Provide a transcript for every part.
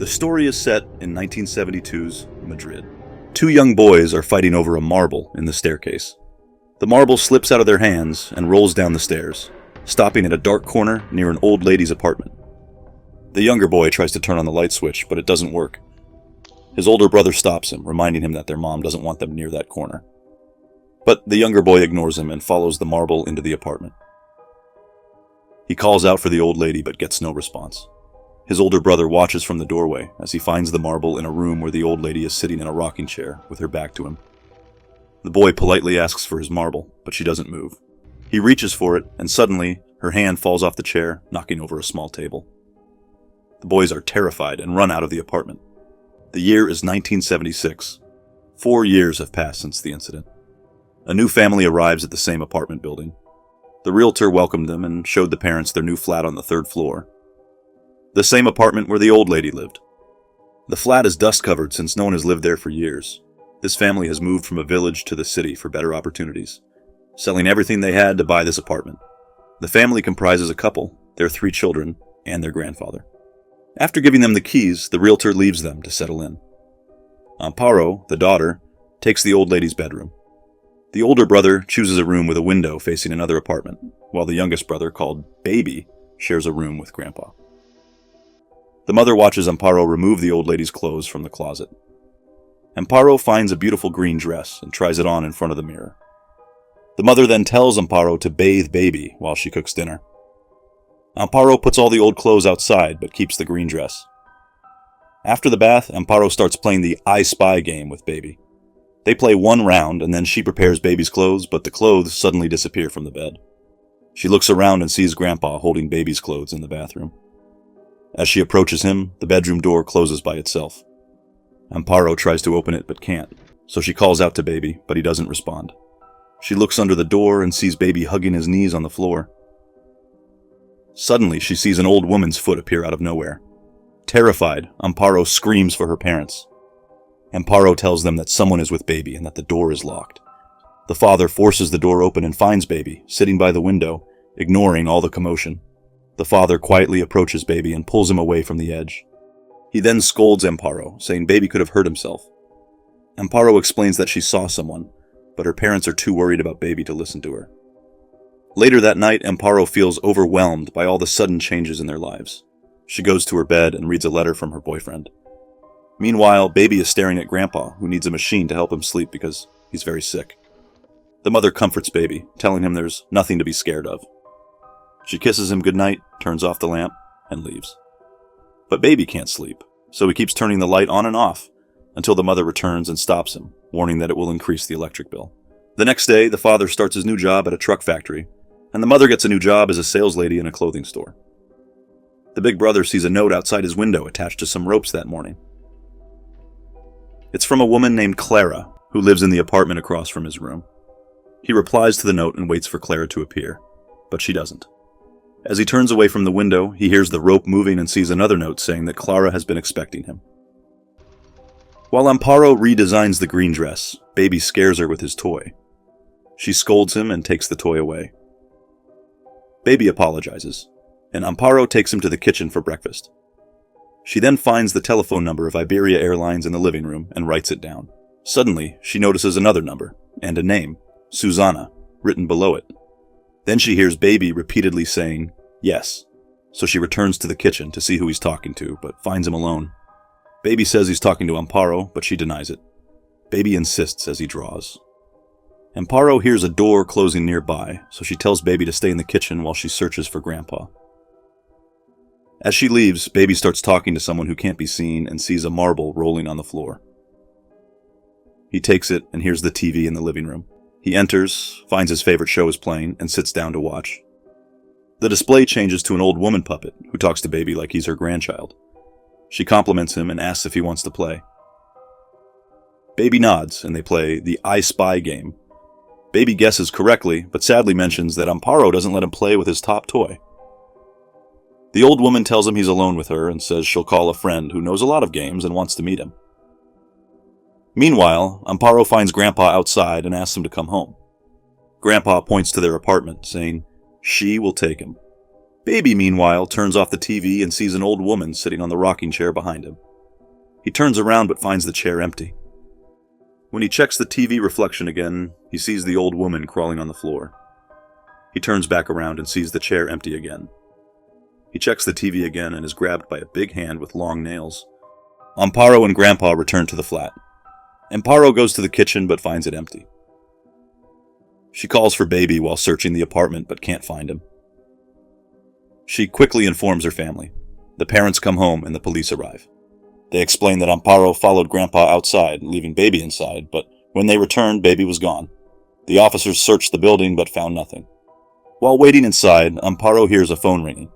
The story is set in 1972's Madrid. Two young boys are fighting over a marble in the staircase. The marble slips out of their hands and rolls down the stairs, stopping at a dark corner near an old lady's apartment. The younger boy tries to turn on the light switch, but it doesn't work. His older brother stops him, reminding him that their mom doesn't want them near that corner. But the younger boy ignores him and follows the marble into the apartment. He calls out for the old lady but gets no response. His older brother watches from the doorway as he finds the marble in a room where the old lady is sitting in a rocking chair with her back to him. The boy politely asks for his marble, but she doesn't move. He reaches for it, and suddenly, her hand falls off the chair, knocking over a small table. The boys are terrified and run out of the apartment. The year is 1976. 4 years have passed since the incident. A new family arrives at the same apartment building. The realtor welcomed them and showed the parents their new flat on the 3rd floor. The same apartment where the old lady lived. The flat is dust-covered since no one has lived there for years. This family has moved from a village to the city for better opportunities, selling everything they had to buy this apartment. The family comprises a couple, their 3 children, and their grandfather. After giving them the keys, the realtor leaves them to settle in. Aaro, the daughter, takes the old lady's bedroom. The older brother chooses a room with a window facing another apartment, while the youngest brother, called Baby, shares a room with Grandpa. The mother watches Aaro remove the old lady's clothes from the closet. Aaro finds a beautiful green dress and tries it on in front of the mirror. The mother then tells Aaro to bathe Baby while she cooks dinner. Aaro puts all the old clothes outside but keeps the green dress. After the bath, Aaro starts playing the I Spy game with Baby. They play 1 round and then she prepares Baby's clothes, but the clothes suddenly disappear from the bed. She looks around and sees Grandpa holding Baby's clothes in the bathroom. As she approaches him, the bedroom door closes by itself. Aaro tries to open it but can't, so she calls out to Baby, but he doesn't respond. She looks under the door and sees Baby hugging his knees on the floor. Suddenly, she sees an old woman's foot appear out of nowhere. Terrified, Aaro screams for her parents. Aaro tells them that someone is with Baby and that the door is locked. The father forces the door open and finds Baby, sitting by the window, ignoring all the commotion. The father quietly approaches Baby and pulls him away from the edge. He then scolds Aaro, saying Baby could have hurt himself. Aaro explains that she saw someone, but her parents are too worried about Baby to listen to her. Later that night, Aaro feels overwhelmed by all the sudden changes in their lives. She goes to her bed and reads a letter from her boyfriend. Meanwhile, Baby is staring at Grandpa, who needs a machine to help him sleep because he's very sick. The mother comforts Baby, telling him there's nothing to be scared of. She kisses him goodnight, turns off the lamp, and leaves. But Baby can't sleep, so he keeps turning the light on and off until the mother returns and stops him, warning that it will increase the electric bill. The next day, the father starts his new job at a truck factory, and the mother gets a new job as a sales lady in a clothing store. The big brother sees a note outside his window attached to some ropes that morning. It's from a woman named Clara, who lives in the apartment across from his room. He replies to the note and waits for Clara to appear, but she doesn't. As he turns away from the window, he hears the rope moving and sees another note saying that Clara has been expecting him. While Aaro redesigns the green dress, Baby scares her with his toy. She scolds him and takes the toy away. Baby apologizes, and Aaro takes him to the kitchen for breakfast. She then finds the telephone number of Iberia Airlines in the living room and writes it down. Suddenly, she notices another number, and a name, Susanna, written below it. Then she hears Baby repeatedly saying, yes, so she returns to the kitchen to see who he's talking to, but finds him alone. Baby says he's talking to Aaro, but she denies it. Baby insists as he draws. Aaro hears a door closing nearby, so she tells Baby to stay in the kitchen while she searches for Grandpa. As she leaves, Baby starts talking to someone who can't be seen and sees a marble rolling on the floor. He takes it and hears the TV in the living room. He enters, finds his favorite show is playing, and sits down to watch. The display changes to an old woman puppet who talks to Baby like he's her grandchild. She compliments him and asks if he wants to play. Baby nods, and they play the I Spy game. Baby guesses correctly, but sadly mentions that Aaro doesn't let him play with his top toy. The old woman tells him he's alone with her and says she'll call a friend who knows a lot of games and wants to meet him. Meanwhile, Aaro finds Grandpa outside and asks him to come home. Grandpa points to their apartment, saying she will take him. Baby, meanwhile, turns off the TV and sees an old woman sitting on the rocking chair behind him. He turns around but finds the chair empty. When he checks the TV reflection again, he sees the old woman crawling on the floor. He turns back around and sees the chair empty again. He checks the TV again and is grabbed by a big hand with long nails. Amparo and Grandpa return to the flat. Amparo goes to the kitchen but finds it empty. She calls for Baby while searching the apartment but can't find him. She quickly informs her family. The parents come home and the police arrive. They explain that Amparo followed Grandpa outside, leaving Baby inside, but when they returned, Baby was gone. The officers searched the building but found nothing. While waiting inside, Amparo hears a phone ringing.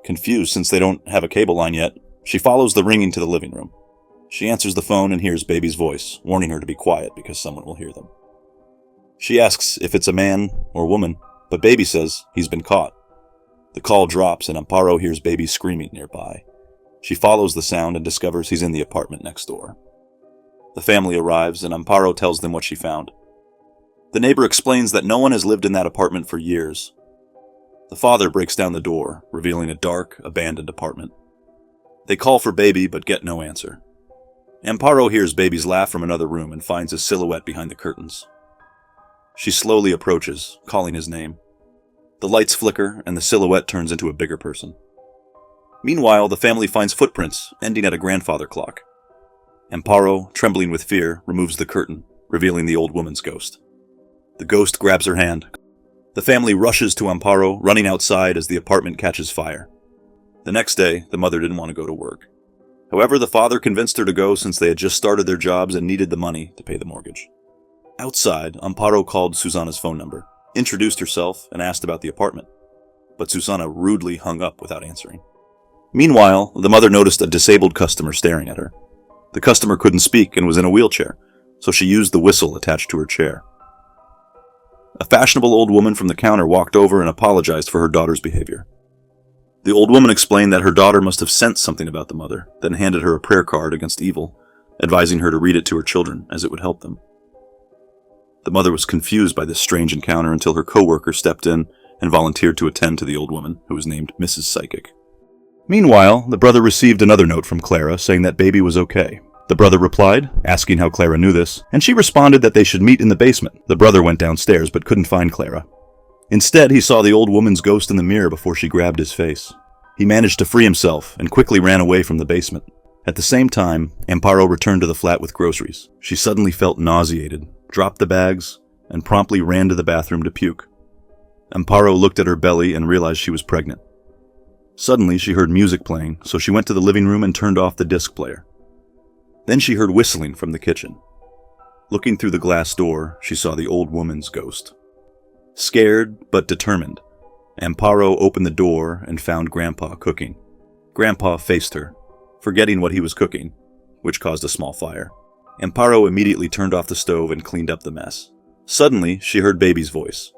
Confused since they don't have a cable line yet, she follows the ringing to the living room. She answers the phone and hears Baby's voice, warning her to be quiet because someone will hear them. She asks if it's a man or woman, but Baby says he's been caught. The call drops and Amparo hears Baby screaming nearby. She follows the sound and discovers he's in the apartment next door. The family arrives and Amparo tells them what she found. The neighbor explains that no one has lived in that apartment for years. The father breaks down the door, revealing a dark, abandoned apartment. They call for Baby but get no answer. Amparo hears Baby's laugh from another room and finds his silhouette behind the curtains. She slowly approaches, calling his name. The lights flicker and the silhouette turns into a bigger person. Meanwhile, the family finds footprints ending at a grandfather clock. Amparo, trembling with fear, removes the curtain, revealing the old woman's ghost. The ghost grabs her hand. The family rushes to Amparo, running outside as the apartment catches fire. The next day, the mother didn't want to go to work. However, the father convinced her to go since they had just started their jobs and needed the money to pay the mortgage. Outside, Amparo called Susana's phone number, introduced herself, and asked about the apartment. But Susana rudely hung up without answering. Meanwhile, the mother noticed a disabled customer staring at her. The customer couldn't speak and was in a wheelchair, so she used the whistle attached to her chair. A fashionable old woman from the counter walked over and apologized for her daughter's behavior. The old woman explained that her daughter must have sensed something about the mother, then handed her a prayer card against evil, advising her to read it to her children as it would help them. The mother was confused by this strange encounter until her co-worker stepped in and volunteered to attend to the old woman, who was named Mrs. Psychic. Meanwhile, the brother received another note from Clara saying that Baby was okay. The brother replied, asking how Clara knew this, and she responded that they should meet in the basement. The brother went downstairs but couldn't find Clara. Instead, he saw the old woman's ghost in the mirror before she grabbed his face. He managed to free himself and quickly ran away from the basement. At the same time, Amparo returned to the flat with groceries. She suddenly felt nauseated, dropped the bags, and promptly ran to the bathroom to puke. Amparo looked at her belly and realized she was pregnant. Suddenly, she heard music playing, so she went to the living room and turned off the disc player. Then she heard whistling from the kitchen. Looking through the glass door, she saw the old woman's ghost. Scared, but determined, Amparo opened the door and found Grandpa cooking. Grandpa faced her, forgetting what he was cooking, which caused a small fire. Amparo immediately turned off the stove and cleaned up the mess. Suddenly, she heard Baby's voice.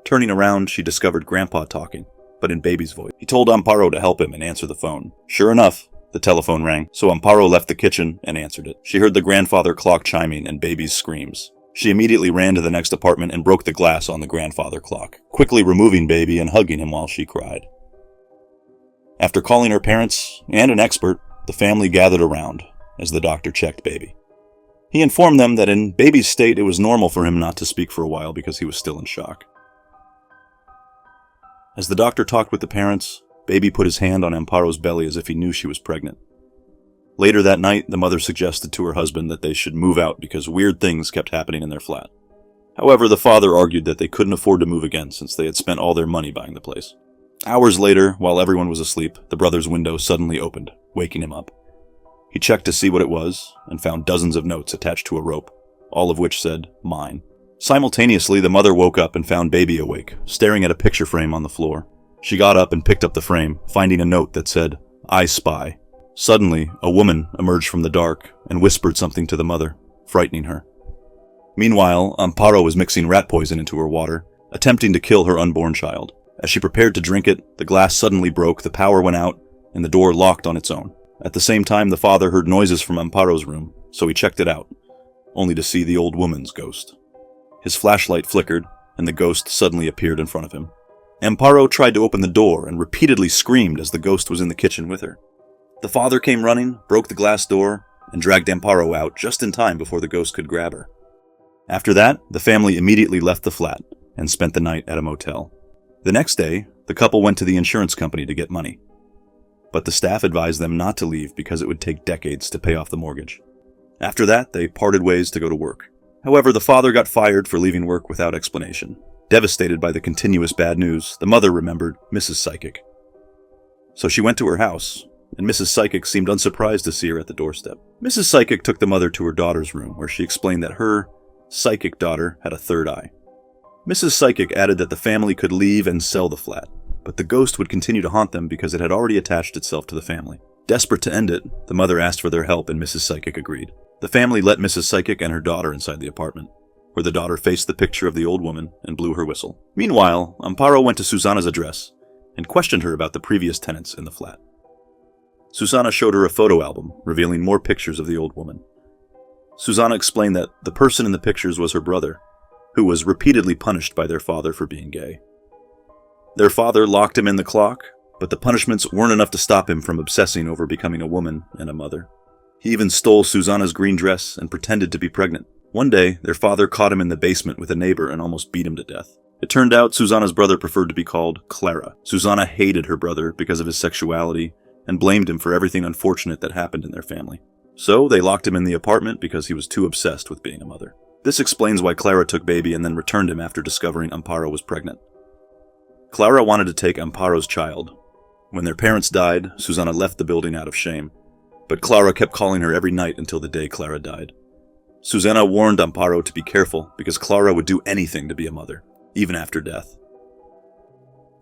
Turning around, she discovered Grandpa talking, but in Baby's voice. He told Amparo to help him and answer the phone. Sure enough, the telephone rang, so Amparo left the kitchen and answered it. She heard the grandfather clock chiming and Baby's screams. She immediately ran to the next apartment and broke the glass on the grandfather clock, quickly removing Baby and hugging him while she cried. After calling her parents and an expert, the family gathered around as the doctor checked Baby. He informed them that in Baby's state it was normal for him not to speak for a while because he was still in shock. As the doctor talked with the parents, Baby put his hand on Amparo's belly as if he knew she was pregnant. Later that night, the mother suggested to her husband that they should move out because weird things kept happening in their flat. However, the father argued that they couldn't afford to move again since they had spent all their money buying the place. Hours later, while everyone was asleep, the brother's window suddenly opened, waking him up. He checked to see what it was and found dozens of notes attached to a rope, all of which said, "Mine." Simultaneously, the mother woke up and found Baby awake, staring at a picture frame on the floor. She got up and picked up the frame, finding a note that said, "I spy." Suddenly, a woman emerged from the dark and whispered something to the mother, frightening her. Meanwhile, Amparo was mixing rat poison into her water, attempting to kill her unborn child. As she prepared to drink it, the glass suddenly broke, the power went out, and the door locked on its own. At the same time, the father heard noises from Amparo's room, so he checked it out, only to see the old woman's ghost. His flashlight flickered, and the ghost suddenly appeared in front of him. Amparo tried to open the door and repeatedly screamed as the ghost was in the kitchen with her. The father came running, broke the glass door, and dragged Amparo out just in time before the ghost could grab her. After that, the family immediately left the flat and spent the night at a motel. The next day, the couple went to the insurance company to get money. But the staff advised them not to leave because it would take decades to pay off the mortgage. After that, they parted ways to go to work. However, the father got fired for leaving work without explanation. Devastated by the continuous bad news, the mother remembered Mrs. Psychic. So she went to her house, and Mrs. Psychic seemed unsurprised to see her at the doorstep. Mrs. Psychic took the mother to her daughter's room, where she explained that her psychic daughter had a third eye. Mrs. Psychic added that the family could leave and sell the flat, but the ghost would continue to haunt them because it had already attached itself to the family. Desperate to end it, the mother asked for their help and Mrs. Psychic agreed. The family let Mrs. Psychic and her daughter inside the apartment, where the daughter faced the picture of the old woman and blew her whistle. Meanwhile, Amparo went to Susana's address and questioned her about the previous tenants in the flat. Susana showed her a photo album, revealing more pictures of the old woman. Susana explained that the person in the pictures was her brother, who was repeatedly punished by their father for being gay. Their father locked him in the clock, but the punishments weren't enough to stop him from obsessing over becoming a woman and a mother. He even stole Susana's green dress and pretended to be pregnant. One day, their father caught him in the basement with a neighbor and almost beat him to death. It turned out Susana's brother preferred to be called Clara. Susana hated her brother because of his sexuality and blamed him for everything unfortunate that happened in their family. So they locked him in the apartment because he was too obsessed with being a mother. This explains why Clara took baby and then returned him after discovering Amparo was pregnant. Clara wanted to take Amparo's child. When their parents died, Susana left the building out of shame, but Clara kept calling her every night until the day Clara died. Susana warned Amparo to be careful because Clara would do anything to be a mother, even after death.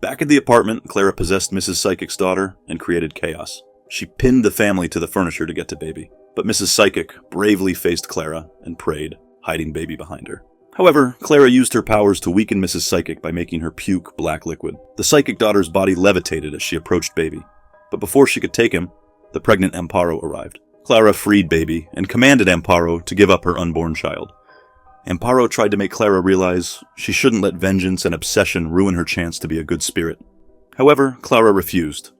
Back at the apartment, Clara possessed Mrs. Psychic's daughter and created chaos. She pinned the family to the furniture to get to baby, but Mrs. Psychic bravely faced Clara and prayed, hiding baby behind her. However, Clara used her powers to weaken Mrs. Psychic by making her puke black liquid. The psychic daughter's body levitated as she approached baby, but before she could take him, the pregnant Amparo arrived. Clara freed baby and commanded Amparo to give up her unborn child. Amparo tried to make Clara realize she shouldn't let vengeance and obsession ruin her chance to be a good spirit. However, Clara refused,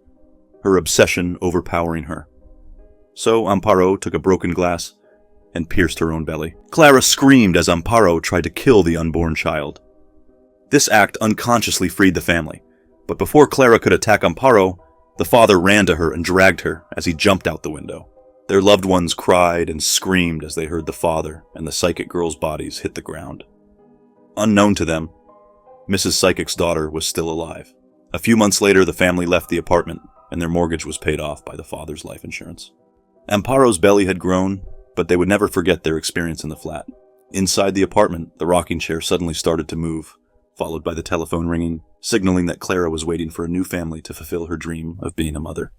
her obsession overpowering her. So Amparo took a broken glass and pierced her own belly. Clara screamed as Amparo tried to kill the unborn child. This act unconsciously freed the family, but before Clara could attack Amparo, the father ran to her and dragged her as he jumped out the window. Their loved ones cried and screamed as they heard the father and the psychic girl's bodies hit the ground. Unknown to them, Mrs. Psychic's daughter was still alive. A few months later, the family left the apartment, and their mortgage was paid off by the father's life insurance. Amparo's belly had grown, but they would never forget their experience in the flat. Inside the apartment, the rocking chair suddenly started to move, followed by the telephone ringing, signaling that Clara was waiting for a new family to fulfill her dream of being a mother.